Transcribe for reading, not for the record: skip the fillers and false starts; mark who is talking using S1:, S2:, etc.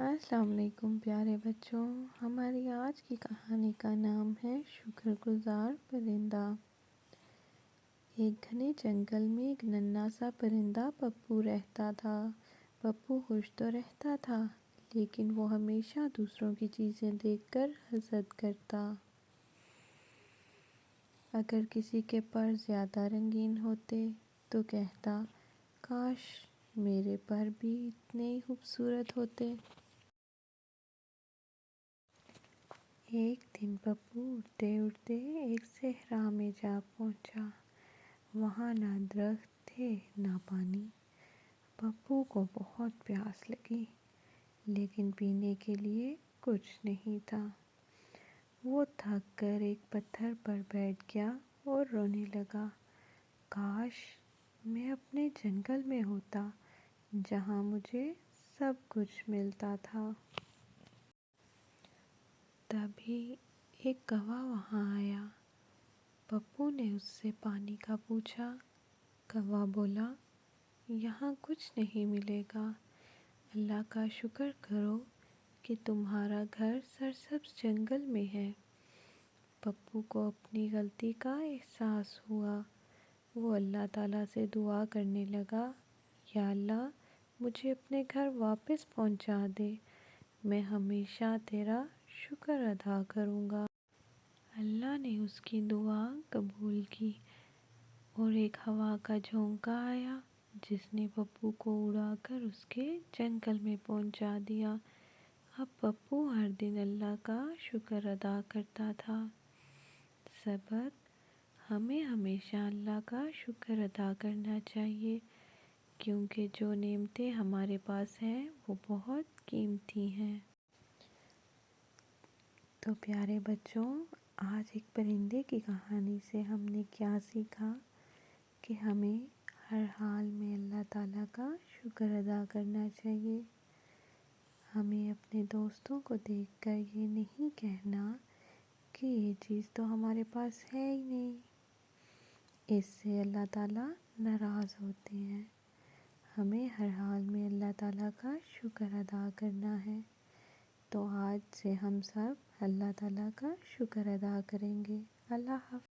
S1: السلام علیکم پیارے بچوں، ہماری آج کی کہانی کا نام ہے شکر گزار پرندہ۔ ایک گھنے جنگل میں ایک ننھا سا پرندہ پپو رہتا تھا۔ پپو خوش تو رہتا تھا، لیکن وہ ہمیشہ دوسروں کی چیزیں دیکھ کر حسد کرتا۔ اگر کسی کے پر زیادہ رنگین ہوتے تو کہتا، کاش میرے پر بھی اتنے ہی خوبصورت ہوتے۔ ایک دن پپو اڑتے اڑتے ایک صحرا میں جا پہنچا۔ وہاں نہ درخت تھے نہ پانی۔ پپو کو بہت پیاس لگی، لیکن پینے کے لیے کچھ نہیں تھا۔ وہ تھک کر ایک پتھر پر بیٹھ گیا اور رونے لگا، کاش میں اپنے جنگل میں ہوتا جہاں مجھے سب کچھ ملتا تھا۔ تبھی ایک کوّا وہاں آیا۔ پپو نے اس سے پانی کا پوچھا۔ کوّا بولا، یہاں کچھ نہیں ملے گا، اللہ کا شکر کرو کہ تمہارا گھر سرسبز جنگل میں ہے۔ پپو کو اپنی غلطی کا احساس ہوا۔ وہ اللہ تعالیٰ سے دعا کرنے لگا، یا اللہ مجھے اپنے گھر واپس پہنچا دے، میں ہمیشہ تیرا شکر ادا کروں گا۔ اللہ نے اس کی دعا قبول کی اور ایک ہوا کا جھونکا آیا جس نے پپو کو اڑا کر اس کے جنگل میں پہنچا دیا۔ اب پپو ہر دن اللہ کا شکر ادا کرتا تھا۔ سبق: ہمیں ہمیشہ اللہ کا شکر ادا کرنا چاہیے، کیونکہ جو نعمتیں ہمارے پاس ہیں وہ بہت قیمتی ہیں۔ تو پیارے بچوں، آج ایک پرندے کی کہانی سے ہم نے کیا سیکھا کہ ہمیں ہر حال میں اللہ تعالیٰ کا شکر ادا کرنا چاہیے۔ ہمیں اپنے دوستوں کو دیکھ کر یہ نہیں کہنا کہ یہ چیز تو ہمارے پاس ہے ہی نہیں، اس سے اللہ تعالیٰ ناراض ہوتے ہیں۔ ہمیں ہر حال میں اللہ تعالیٰ کا شکر ادا کرنا ہے۔ تو آج سے ہم سب اللہ تعالیٰ کا شکر ادا کریں گے۔ اللہ حافظ۔